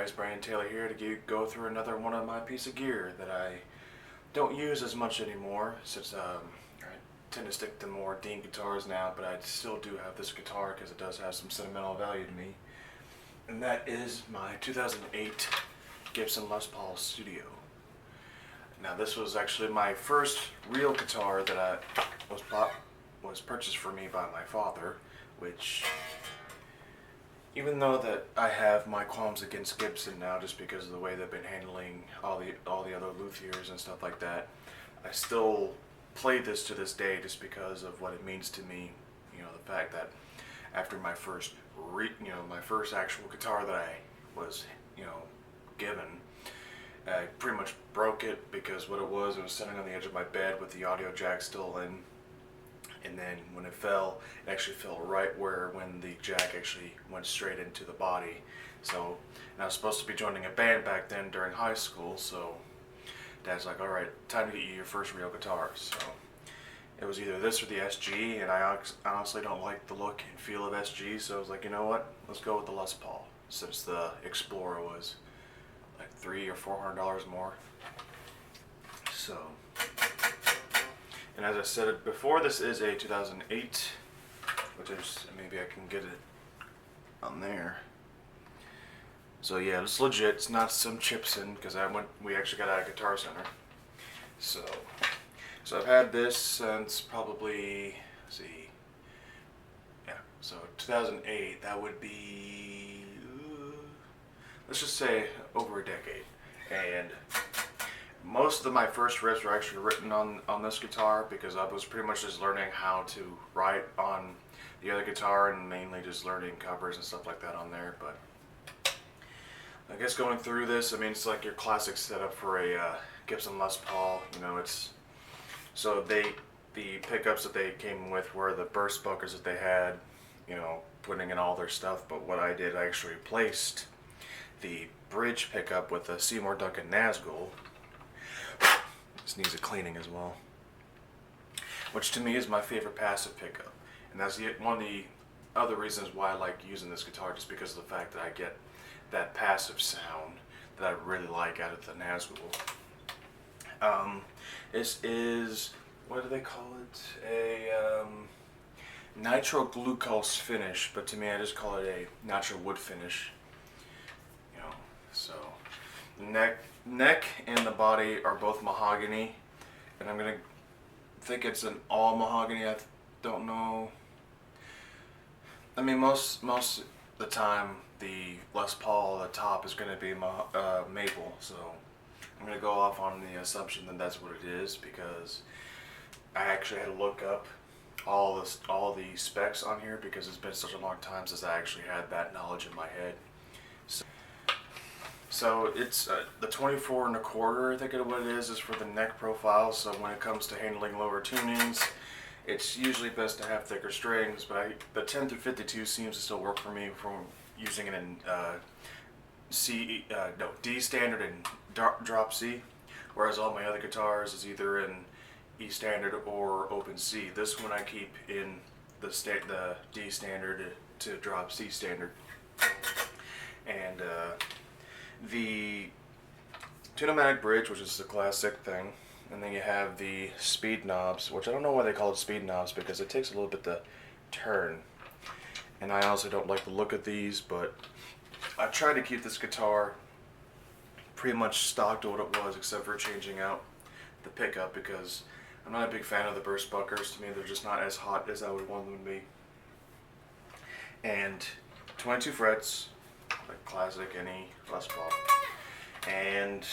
guys, Brandon Taylor here to go through another one of my piece of gear that I don't use as much anymore since I tend to stick to more Dean guitars now, but I still do have this guitar because it does have some sentimental value to me. And that is my 2008 Gibson Les Paul Studio. Now this was actually my first real guitar that was purchased for me by my father, which, even though that I have my qualms against Gibson now just because of the way they've been handling all the other luthiers and stuff like that, I still play this to this day just because of what it means to me. You know, the fact that after my first my first actual guitar that I was given, I pretty much broke it because what it was sitting on the edge of my bed with the audio jack still in. And then when it fell, it actually fell right when the jack actually went straight into the body. So, and I was supposed to be joining a band back then during high school, so Dad's like, alright, time to get you your first real guitar. So it was either this or the SG, and I honestly don't like the look and feel of SG, so I was like, you know what, let's go with the Les Paul, since the Explorer was like $300 or $400 more. So, and as I said before, this is a 2008, which is, maybe I can get it on there. So yeah, it's legit. It's not some chips in, because we actually got out of Guitar Center. So I've had this since probably, let's see, yeah, so 2008, that would be, let's just say over a decade. And most of my first riffs were actually written on this guitar because I was pretty much just learning how to write on the other guitar and mainly just learning covers and stuff like that on there. But I guess going through this, I mean, it's like your classic setup for a Gibson Les Paul. You know, it's so the pickups that they came with were the burst buckers that they had, you know, putting in all their stuff. But what I did, I actually replaced the bridge pickup with a Seymour Duncan Nazgul. This needs a cleaning as well, which to me is my favorite passive pickup, and that's one of the other reasons why I like using this guitar, just because of the fact that I get that passive sound that I really like out of the Nazgul. This is, what do they call it? A nitro glucose finish, but to me I just call it a natural wood finish. You know, so neck and the body are both mahogany, and I'm gonna think it's an all mahogany. I don't know. I mean, most of the time the Les Paul, the top is gonna be maple, so I'm gonna go off on the assumption that that's what it is, because I actually had to look up all the specs on here because it's been such a long time since I actually had that knowledge in my head. So it's the 24 1/4, I think what it is for the neck profile. So when it comes to handling lower tunings, it's usually best to have thicker strings, but the 10 through 52 seems to still work for me from using it in D standard and drop C, whereas all my other guitars is either in E standard or open C. This one I keep in the D standard to drop C standard. And the Tune-O-Matic bridge, which is the classic thing, and then you have the speed knobs, which I don't know why they call it speed knobs because it takes a little bit to turn, and I also don't like the look of these, but I try to keep this guitar pretty much stock to what it was, except for changing out the pickup, because I'm not a big fan of the burst buckers. To me, they're just not as hot as I would want them to be. And 22 frets, like classic any Les Paul, and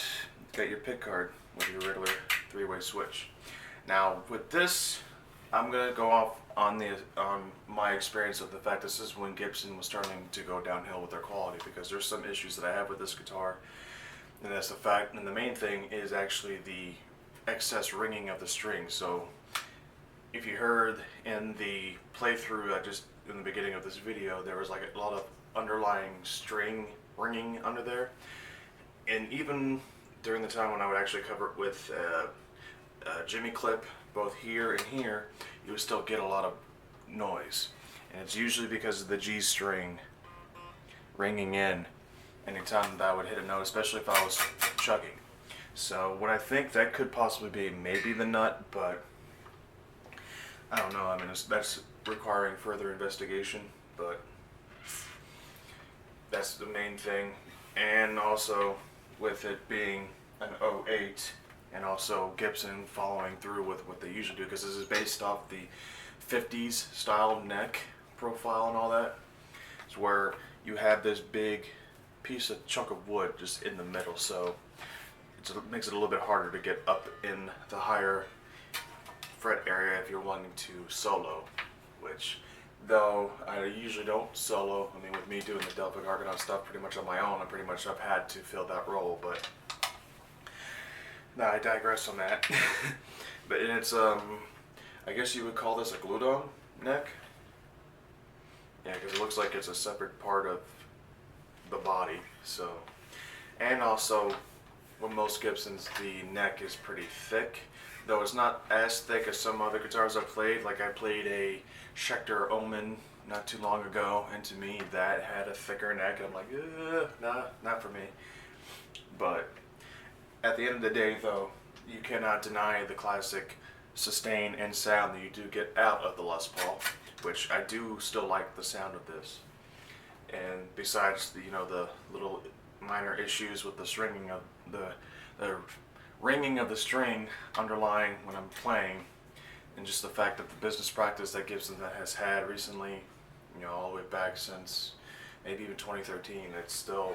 got your pick card with your regular 3-way switch. Now with this, I'm gonna go off on my experience of the fact this is when Gibson was starting to go downhill with their quality, because there's some issues that I have with this guitar, and that's the fact. And the main thing is actually the excess ringing of the strings. So if you heard in the playthrough just in the beginning of this video, there was like a lot of underlying string ringing under there, and even during the time when I would actually cover it with a Jimmy clip both here and here, you would still get a lot of noise, and it's usually because of the G string ringing in anytime that I would hit a note, especially if I was chugging. So what I think that could possibly be maybe the nut, but I don't know. I mean, that's requiring further investigation, but that's the main thing. And also with it being an '08, and also Gibson following through with what they usually do, because this is based off the 50s style neck profile and all that. It's where you have this big piece of chunk of wood just in the middle, so it makes it a little bit harder to get up in the higher fret area if you're wanting to solo, which though I usually don't solo. I mean, with me doing the Delphic Argonaut stuff pretty much on my own, I've had to fill that role, but I digress on that. But it's I guess you would call this a glue-down neck. Yeah, because it looks like it's a separate part of the body. So, and also with most Gibsons, the neck is pretty thick, though it's not as thick as some other guitars I've played. Like I played a Schecter Omen not too long ago, and to me that had a thicker neck, and I'm like, nah, not for me. But at the end of the day, though, you cannot deny the classic sustain and sound that you do get out of the Les Paul, which I do still like the sound of this. And besides the, the little minor issues with the stringing of the ringing of the string underlying when I'm playing, and just the fact that the business practice that Gibson has had recently, all the way back since maybe even 2013, it's still,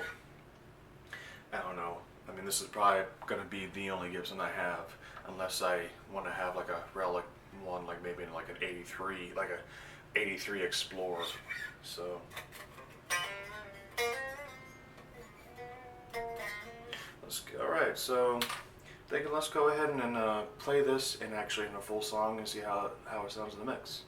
I don't know. I mean, this is probably going to be the only Gibson I have, unless I want to have like a relic one, like maybe in like an 83, like a 83 Explorer. So alright, so let's go ahead and play this in a full song and see how it sounds in the mix.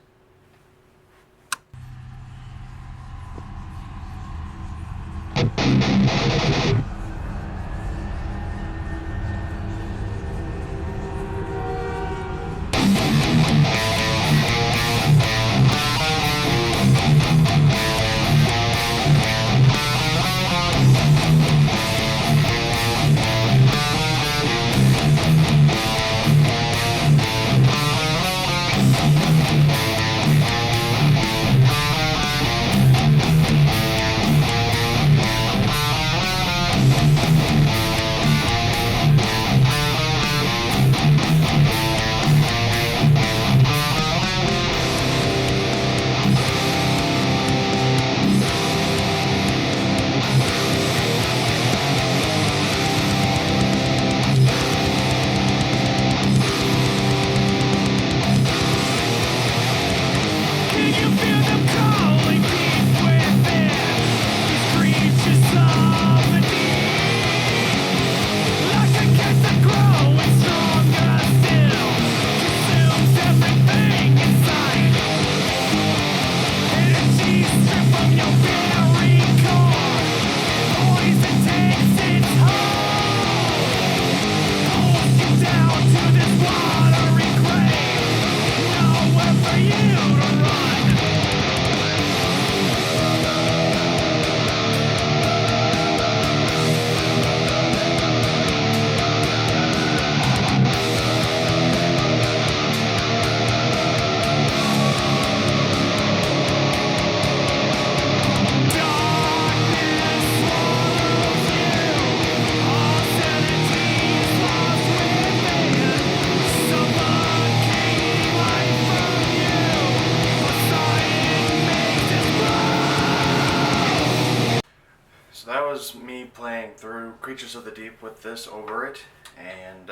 Me playing through Creatures of the Deep with this over it, and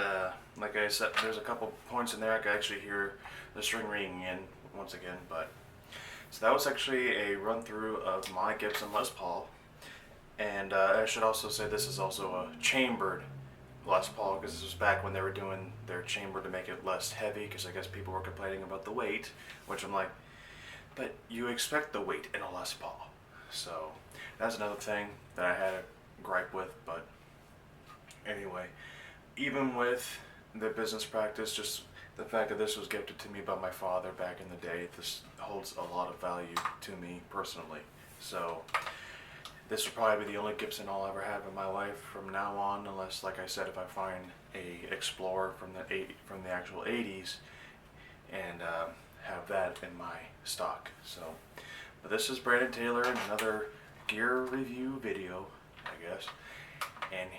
like I said, there's a couple points in there I could actually hear the string ringing in once again. But so that was actually a run through of my Gibson Les Paul, and I should also say this is also a chambered Les Paul, because this was back when they were doing their chamber to make it less heavy, because I guess people were complaining about the weight, which I'm like, but you expect the weight in a Les Paul. So that's another thing that I had a gripe with. But anyway, even with the business practice, just the fact that this was gifted to me by my father back in the day, this holds a lot of value to me personally. So This will probably be the only Gibson I'll ever have in my life from now on, unless, like I said, if I find a Explorer from the actual 80s and have that in my stock. So, but this is Brandon Taylor in another gear review video, I guess. And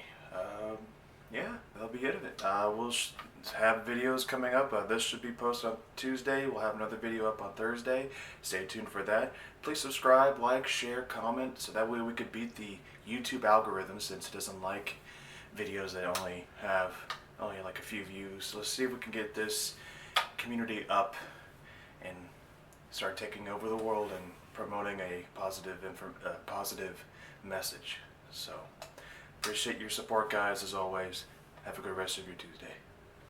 yeah, that'll be it of it. We'll have videos coming up. This should be posted on Tuesday. We'll have another video up on Thursday. Stay tuned for that. Please subscribe, like, share, comment, so that way we could beat the YouTube algorithm, since it doesn't like videos that only have like a few views. So let's see if we can get this community up and start taking over the world and promoting a positive message. So appreciate your support, guys, as always. Have a good rest of your Tuesday.